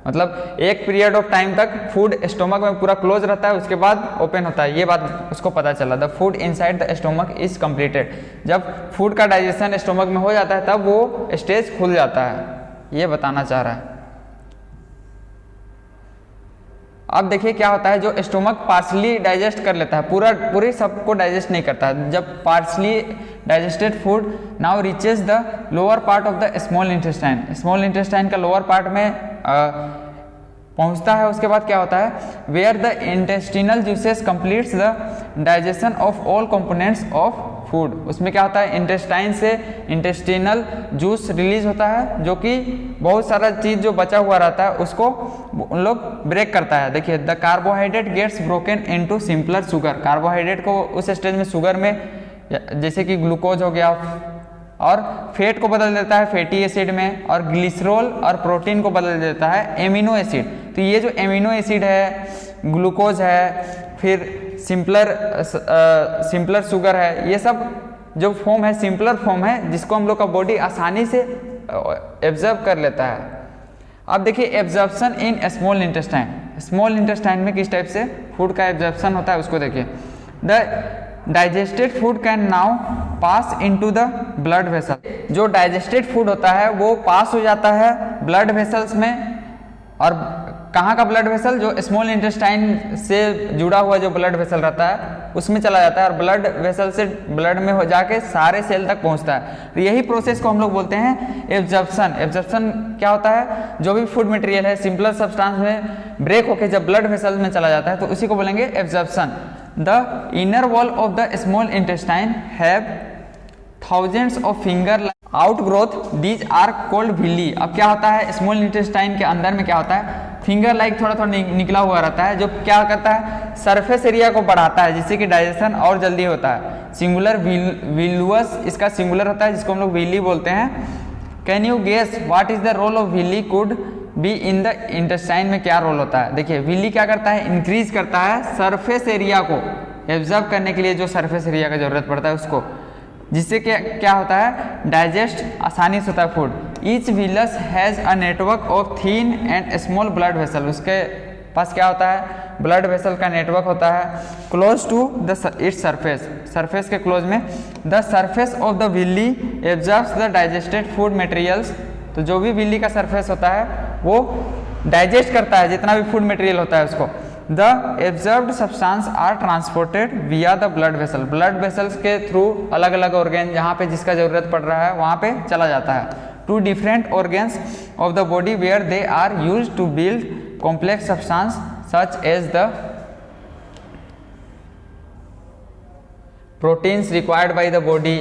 मतलब एक पीरियड ऑफ टाइम तक फूड स्टोमक में पूरा क्लोज रहता है, उसके बाद ओपन होता है। ये बात उसको पता चला। The food inside the stomach is completed. जब फूड का डाइजेशन स्टोमक में हो जाता है तब वो स्टेज खुल जाता है, ये बताना चाह रहा है। अब देखिए क्या होता है, जो स्टोमक पार्शली डाइजेस्ट कर लेता है, पूरी सबको डाइजेस्ट नहीं करता। जब partially digested food now reaches the lower part of the small intestine का लोअर पार्ट में पहुंचता है, उसके बाद क्या होता है, where the intestinal juices completes the digestion of all components of food. उसमें क्या होता है, इंटेस्टाइन से इंटेस्टिनल जूस रिलीज होता है जो कि बहुत सारा चीज जो बचा हुआ रहता है उसको उन लोग ब्रेक करता है। देखिए the carbohydrate gets broken into simpler sugar. Carbohydrate को उस स्टेज में शुगर में जैसे कि ग्लूकोज हो गया, और फैट को बदल देता है फैटी एसिड में, और ग्लिसरॉल और प्रोटीन को बदल देता है एमिनो एसिड। तो ये जो एमिनो एसिड है, ग्लूकोज है, फिर सिंपलर शुगर है, ये सब जो फॉर्म है सिंपलर फॉर्म है जिसको हम लोग का बॉडी आसानी से एब्जॉर्ब कर लेता है। अब देखिए absorption in small intestine, small intestine में किस टाइप से फूड का एब्जॉर्प्शन होता है उसको देखिए। The digested food can now pass into the blood vessel, जो डाइजेस्टेड फूड होता है वो पास हो जाता है ब्लड वेसल्स में, और कहाँ का ब्लड वेसल, जो स्मॉल इंटेस्टाइन से जुड़ा हुआ जो ब्लड वेसल रहता है उसमें चला जाता है, और ब्लड वेसल से ब्लड में हो जाके सारे सेल तक पहुँचता है। तो यही प्रोसेस को हम लोग बोलते हैं एब्जॉर्प्शन। एब्जॉर्प्शन क्या होता है, जो भी फूड मटेरियल है सिंपलर सब्सटेंस में ब्रेक होके जब ब्लड वेसल में चला जाता है तो उसी को बोलेंगे absorption. The inner wall of the small intestine have thousands of finger outgrowth, these are called villi. अब क्या होता है स्मॉल इंटेस्टाइन के अंदर में क्या होता है, फिंगर लाइक थोड़ा थोड़ा निकला हुआ रहता है, जो क्या करता है सरफेस एरिया को बढ़ाता है जिससे कि डाइजेशन और जल्दी होता है। सिंगुलर विलुअस इसका सिंगुलर होता है जिसको हम लोग विली बोलते हैं। Can you guess what is the role of villi could be in the intestine में क्या रोल होता है। देखिए विली क्या करता है, इंक्रीज करता है सरफेस एरिया को एब्जॉर्ब करने के लिए, जो सरफेस एरिया का जरूरत पड़ता है उसको, जिससे क्या होता है डाइजेस्ट आसानी से होता है food. Each villous has a network of thin and small blood vessel, उसके पास क्या होता है ब्लड वेसल का नेटवर्क होता है close to the its surface, surface के क्लोज में। The surface of the villi absorbs the digested food materials, तो जो भी विली का सरफेस होता है वो डाइजेस्ट करता है जितना भी फूड मटेरियल होता है उसको। The absorbed substance are transported via the blood vessel, blood vessels के थ्रू अलग अलग ऑर्गेन जहाँ पे जिसका जरूरत पड़ रहा है वहाँ पे चला जाता है to different organs of the body where they are used to build complex substance such as the proteins required by the body,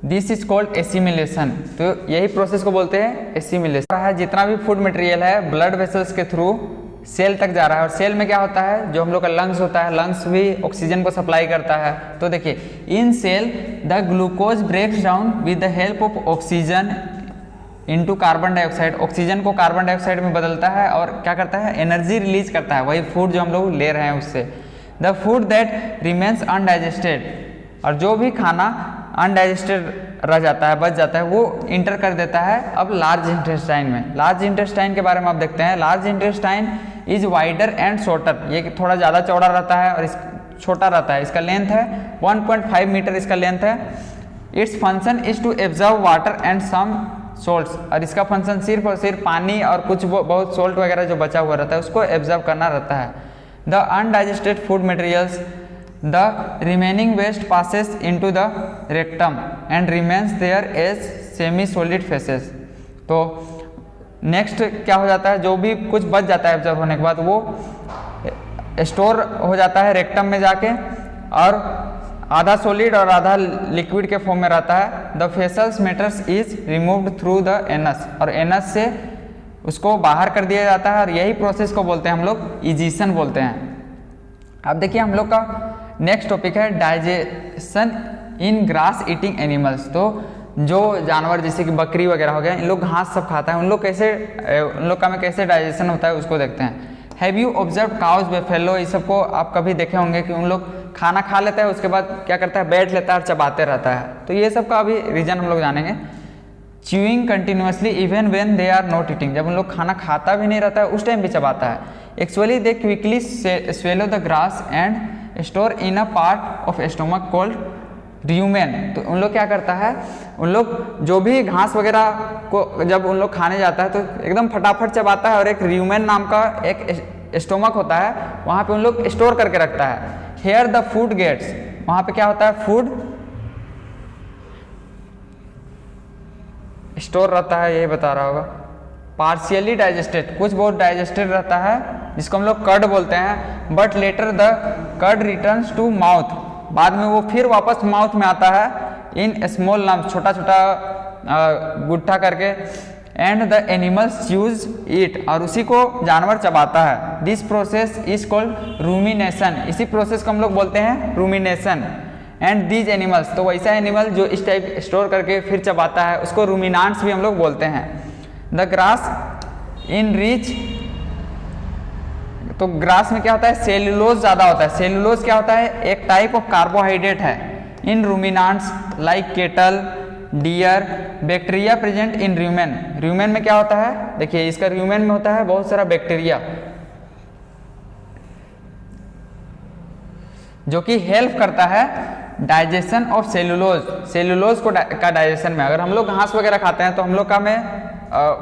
this is called assimilation. तो यही प्रोसेस को बोलते हैं एसिमिलेशन। है जितना भी फूड मटेरियल है ब्लड वेसल्स के थ्रू सेल तक जा रहा है, और सेल में क्या होता है जो हम लोग का लंग्स होता है, लंग्स भी ऑक्सीजन को सप्लाई करता है। तो देखिए in cell the glucose breaks down with the help of oxygen into carbon dioxide, oxygen को कार्बन डाइऑक्साइड में बदलता है और क्या करता है एनर्जी रिलीज करता है, वही फूड जो हम लोग ले रहे हैं उससे। The food that remains undigested, और जो भी खाना अनडाइजेस्टेड रह जाता है बच जाता है वो इंटर कर देता है अब लार्ज इंटेस्टाइन में। लार्ज इंटेस्टाइन के बारे में आप देखते हैं, large intestine is wider and shorter, ये थोड़ा ज़्यादा चौड़ा रहता है और छोटा रहता है। इसका लेंथ है 1.5 मीटर इसका लेंथ है। Its function is to absorb water and some salts, और इसका फंक्शन सिर्फ और सिर्फ पानी और कुछ बहुत सोल्ट वगैरह जो बचा हुआ रहता है उसको एब्जॉर्ब करना रहता है। The undigested food materials the remaining waste passes into the rectum and remains there as semi solid faeces. तो नेक्स्ट क्या हो जाता है, जो भी कुछ बच जाता है एब्जॉर्ब होने के बाद वो स्टोर हो जाता है रेक्टम में जाके, और आधा सॉलिड और आधा लिक्विड के फॉर्म में रहता है। The faecals matters is removed through the anus, और एनस से उसको बाहर कर दिया जाता है, और यही प्रोसेस को बोलते हैं हम लोग इजीशन बोलते हैं। अब देखिए हम लोग का नेक्स्ट टॉपिक है डाइजेशन इन ग्रास ईटिंग एनिमल्स। तो जो जानवर जैसे कि बकरी वगैरह हो गया, इन लोग घास सब खाता है, उन लोग का में कैसे डाइजेशन होता है उसको देखते हैं। Have you observe cows buffalo, ये सबको आप कभी देखे होंगे कि उन लोग खाना खा लेता है उसके बाद क्या करता है बैठ लेता है और चबाते रहता है। तो ये सब का अभी रीजन हम लोग जानेंगे। Chewing continuously even when they are not eating, जब उन लोग खाना खाता भी नहीं रहता है उस टाइम भी चबाता है। Actually they quickly swallow the grass and store in a part of stomach called rumen. तो उन लोग क्या करता है, उन लोग जो भी घास वगैरह को जब उन लोग खाने जाता है तो एकदम फटाफट चबाता है, और एक र्यूमेन नाम का एक स्टोमक होता है वहाँ पे उन लोग स्टोर करके रखता है। हेयर द फूड गेट्स, वहाँ पे क्या होता है फूड स्टोर रहता है, यही बता रहा होगा। पार्शियली डाइजेस्टेड, कुछ बहुत डाइजेस्टेड रहता है जिसको हम लोग कर्ड बोलते हैं, but later the curd returns to mouth, बाद में वो फिर वापस माउथ में आता है इन स्मॉल लम्प, छोटा छोटा गुट्ठा करके। And the animals choose it, और उसी को जानवर चबाता है। This process is called rumination, इसी प्रोसेस को हम लोग बोलते हैं रूमिनेशन। एंड दीज एनिमल्स, तो वैसा एनिमल जो इस टाइप स्टोर करके फिर चबाता है उसको रूमिनांट्स भी हम लोग बोलते हैं। द ग्रास इन रिच, तो ग्रास में क्या होता है सेल्यूलोज ज़्यादा होता है। सेल्यूलोज क्या होता है एक टाइप ऑफ कार्बोहाइड्रेट है। In ruminants like cattle deer, bacteria present in rumen. Rumen में क्या होता है, देखिए इसका र्यूमेन में होता है बहुत सारा बैक्टीरिया जो कि हेल्प करता है डाइजेशन ऑफ सेलुलोज। सेलुलोज को का डाइजेशन में, अगर हम लोग घास वगैरह खाते हैं तो हम लोग का में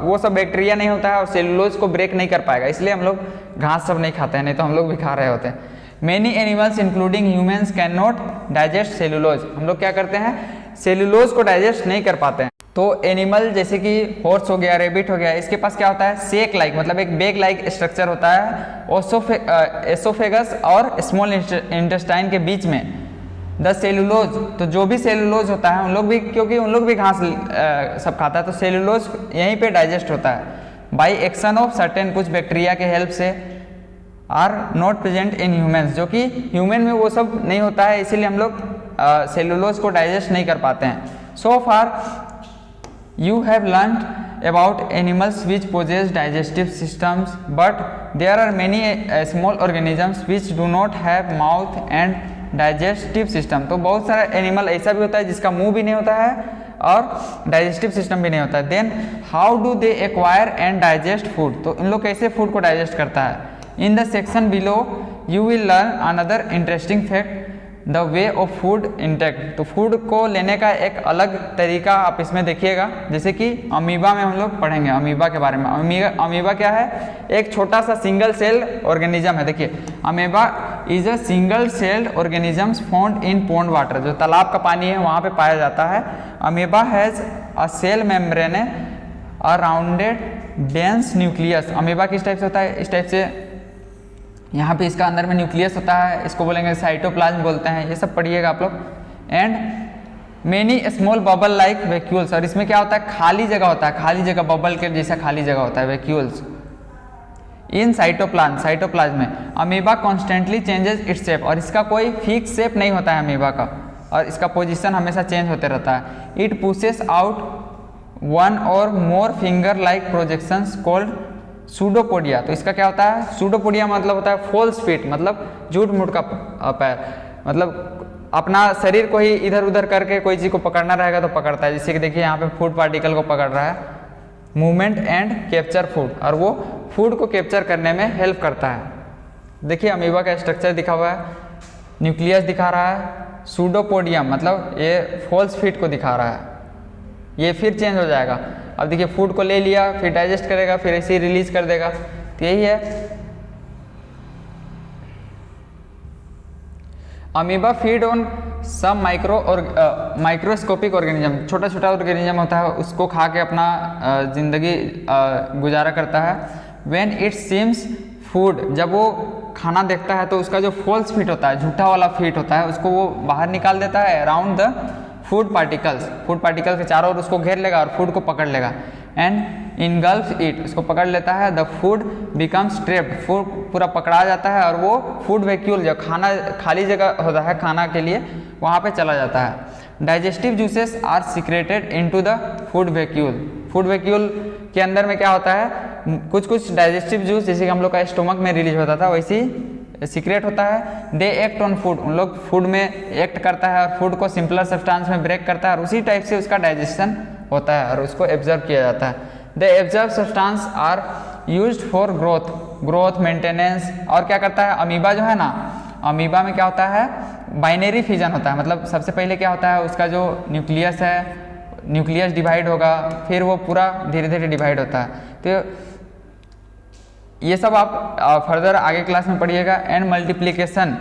वो सब बैक्टीरिया नहीं होता है और सेलुलोज को ब्रेक नहीं कर पाएगा, इसलिए हम लोग घास सब नहीं खाते हैं, नहीं तो हम लोग भी खा रहे होते हैं। Many animals including humans can not digest cellulose. हम लोग क्या करते हैं, सेलुलोज को डाइजेस्ट नहीं कर पाते हैं। तो एनिमल जैसे कि हॉर्स हो गया, रेबिट हो गया, इसके पास क्या होता है, सेक लाइक मतलब एक बेग लाइक स्ट्रक्चर होता है एसोफेगस और स्मॉल इंटेस्टाइन के बीच में। द सेलुलोज, तो जो भी सेलुलोज होता है उन लोग भी, क्योंकि उन लोग भी घास सब खाता है, तो सेलुलोज यहीं पे डाइजेस्ट होता है बाई एक्शन ऑफ सर्टेन, कुछ बैक्टीरिया के हेल्प से। Are not present in humans, जो कि ह्यूमन में वो सब नहीं होता है, इसीलिए हम लोग सेलुलोज को डाइजेस्ट नहीं कर पाते हैं। सो फार you have learned about animals which possess digestive systems, but there are many small organisms which do not have mouth and digestive system। तो बहुत सारा एनिमल ऐसा भी होता है जिसका मुंह भी नहीं होता है और डाइजेस्टिव सिस्टम भी नहीं होता है। Then how do they acquire and digest food, तो इन लोग कैसे फूड को डाइजेस्ट करता है। In the section below you will learn another interesting fact, the way of food intake. तो फूड को लेने का एक अलग तरीका आप इसमें देखिएगा, जैसे कि अमीबा में हम लोग पढ़ेंगे अमीबा के बारे में। अमीबा क्या है, एक छोटा सा सिंगल सेल ऑर्गेनिज्म है। देखिए amoeba is a single celled organisms found in pond water, जो तालाब का पानी है वहाँ पे पाया जाता है। Amoeba has a cell membrane a rounded dense nucleus. Amoeba किस टाइप से होता है, इस टाइप से यहाँ पे इसका अंदर में न्यूक्लियस होता है, इसको बोलेंगे साइटोप्लाज्म बोलते हैं, ये सब पढ़िएगा आप लोग। And many small bubble like vacuoles, और इसमें क्या होता है, खाली जगह होता है, खाली जगह बबल के जैसा खाली जगह होता है वैक्यूल्स इन साइटोप्लाज्म में। Amoeba constantly changes its shape, और इसका कोई फिक्स शेप नहीं होता है अमीबा का, और इसका पोजिशन हमेशा चेंज होते रहता है। It pushes out one or more finger like projections called pseudopodia. तो इसका क्या होता है, सूडोपोडिया मतलब होता है फॉल्स फीट, मतलब झूठ मूठ का पैर, मतलब अपना शरीर को ही इधर उधर करके कोई चीज़ को पकड़ना रहेगा तो पकड़ता है। जैसे कि देखिए यहाँ पे फूड पार्टिकल को पकड़ रहा है, मूवमेंट एंड कैप्चर फूड, और वो फूड को कैप्चर करने में हेल्प करता है। देखिए अमीबा का स्ट्रक्चर दिखा हुआ है, न्यूक्लियस दिखा रहा है, सूडोपोडियम मतलब ये फॉल्स फीट को दिखा रहा है, ये फिर चेंज हो जाएगा। अब देखिए फूड को ले लिया, फिर डाइजेस्ट करेगा, फिर ऐसे ही रिलीज कर देगा, तो यही है। Amoeba feed on some microscopic organism, छोटा छोटा ऑर्गेनिज्म होता है, उसको खा के अपना जिंदगी गुजारा करता है। व्हेन इट सीम्स फूड, जब वो खाना देखता है तो उसका जो फॉल्स फीट होता है, झूठा वाला फीट होता है, उसको वो बाहर निकाल देता है अराउंड द फूड पार्टिकल्स के चारों ओर उसको घेर लेगा और फूड को पकड़ लेगा। एंड इनगल्फ इट, उसको पकड़ लेता है। The food becomes trapped, food पूरा पकड़ा जाता है और वो फूड वैक्यूल, जो खाना खाली जगह होता है खाना के लिए, वहाँ पे चला जाता है। Digestive juices are secreted into the food vacuole. Food vacuole के अंदर में क्या होता है, कुछ डाइजेस्टिव जूस जैसे कि हम लोग का स्टोमक में रिलीज होता था वैसे ही सीक्रेट होता है। दे एक्ट ऑन फूड, उन लोग फूड में एक्ट करता है और फूड को सिंपलर सब्सटेंस में ब्रेक करता है, और उसी टाइप से उसका डाइजेशन होता है और उसको एब्जर्व किया जाता है। The absorb substance are used for growth maintenance. और क्या करता है अमीबा जो है ना, अमीबा में क्या होता है, बाइनरी फिजन होता है, मतलब सबसे पहले क्या होता है, उसका जो न्यूक्लियस है, न्यूक्लियस डिवाइड होगा, फिर वो पूरा धीरे धीरे डिवाइड होता है। तो ये सब आप फर्दर आगे क्लास में पढ़िएगा। And multiplication,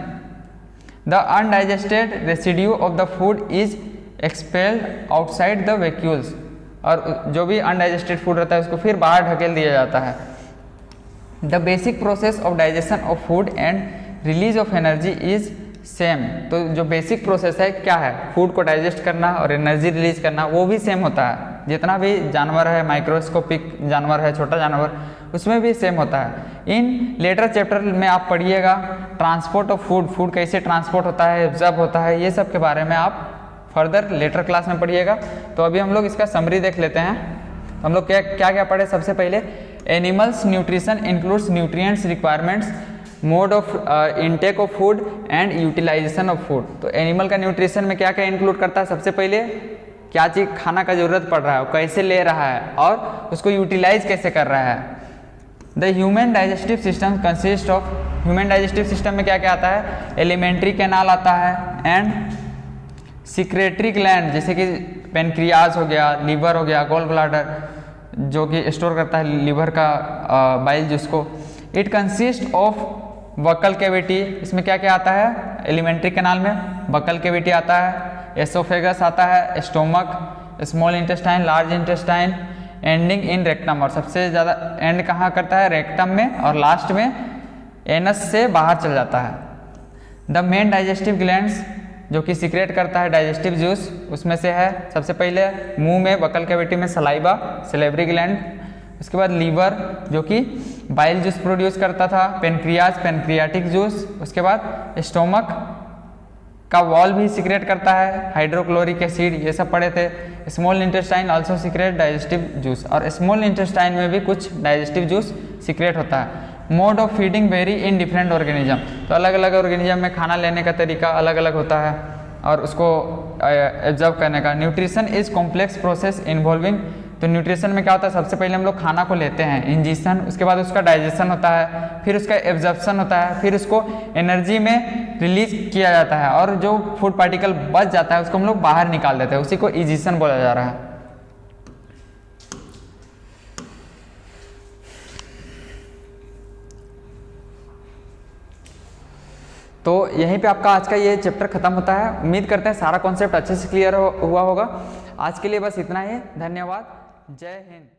the undigested residue of the food is expelled outside the vacuoles, और जो भी अनडाइजेस्टेड फूड रहता है उसको फिर बाहर ढकेल दिया जाता है। The basic process of digestion of food and release of energy is same. तो जो बेसिक प्रोसेस है क्या है, फूड को डाइजेस्ट करना और एनर्जी रिलीज करना, वो भी सेम होता है। जितना भी जानवर है, माइक्रोस्कोपिक जानवर है, छोटा जानवर, उसमें भी सेम होता है। इन लेटर चैप्टर में आप पढ़िएगा ट्रांसपोर्ट ऑफ फूड, फूड कैसे ट्रांसपोर्ट होता है, एब्जॉर्ब होता है, ये सब के बारे में आप फर्दर लेटर क्लास में पढ़िएगा। तो अभी हम लोग इसका समरी देख लेते हैं। हम लोग क्या क्या पढ़े। सबसे पहले animals nutrition includes nutrients requirements, mode of intake of food and utilisation of food. तो एनिमल का न्यूट्रिशन में क्या क्या इंक्लूड करता है, सबसे पहले क्या चीज़ खाना का ज़रूरत पड़ रहा है, कैसे ले रहा है और उसको यूटिलाइज कैसे कर रहा है। The human digestive system consist of, human digestive system में क्या क्या आता है, एलिमेंट्री कैनाल आता है एंड सिक्रेटरी ग्लैंड जैसे कि पेनक्रियाज हो गया, लीवर हो गया, गॉल ब्लाडर जो कि स्टोर करता है लीवर का बाइल जूस को। It consist of buccal cavity, इसमें क्या क्या आता है, एलिमेंट्री कैनाल में बकल कैविटी आता है, एसोफेगस आता है, stomach, small intestine, large intestine, ending in rectum, और सबसे ज़्यादा एंड कहाँ करता है, रेक्टम में, और लास्ट में एनस से बाहर चल जाता है। द मेन डाइजेस्टिव ग्लैंड्स जो कि सीक्रेट करता है डाइजेस्टिव जूस, उसमें से है सबसे पहले मुंह में बकल कैविटी में सलाइवा, सेलेब्री ग्लैंड, उसके बाद लीवर जो कि बाइल जूस प्रोड्यूस करता था, पेनक्रियाज पेनक्रियाटिक जूस, उसके बाद स्टोमक का वॉल भी सीक्रेट करता है, हाइड्रोक्लोरिक एसिड, ये सब पढ़े थे। Small intestine also secret digestive juice, और स्मॉल इंटेस्टाइन में भी कुछ डाइजेस्टिव जूस सीक्रेट होता है। Mode of feeding very in different organism, तो अलग अलग ऑर्गेनिज्म में खाना लेने का तरीका अलग अलग होता है और उसको एब्जॉर्ब करने का। Nutrition is complex process involving, तो न्यूट्रिशन में क्या होता है, सबसे पहले हम लोग खाना को लेते हैं इंजेक्शन, उसके बाद उसका डाइजेशन होता है, फिर उसका एब्जॉर्प्शन होता है, फिर उसको एनर्जी में रिलीज किया जाता है, और जो फूड पार्टिकल बच जाता है उसको हम लोग बाहर निकाल देते हैं, उसी को इजेशन बोला जा रहा है। तो यहीं पे आपका आज का ये चैप्टर खत्म होता है। उम्मीद करते हैं सारा कॉन्सेप्ट अच्छे से क्लियर हुआ होगा। आज के लिए बस इतना ही, धन्यवाद, जय हिंद।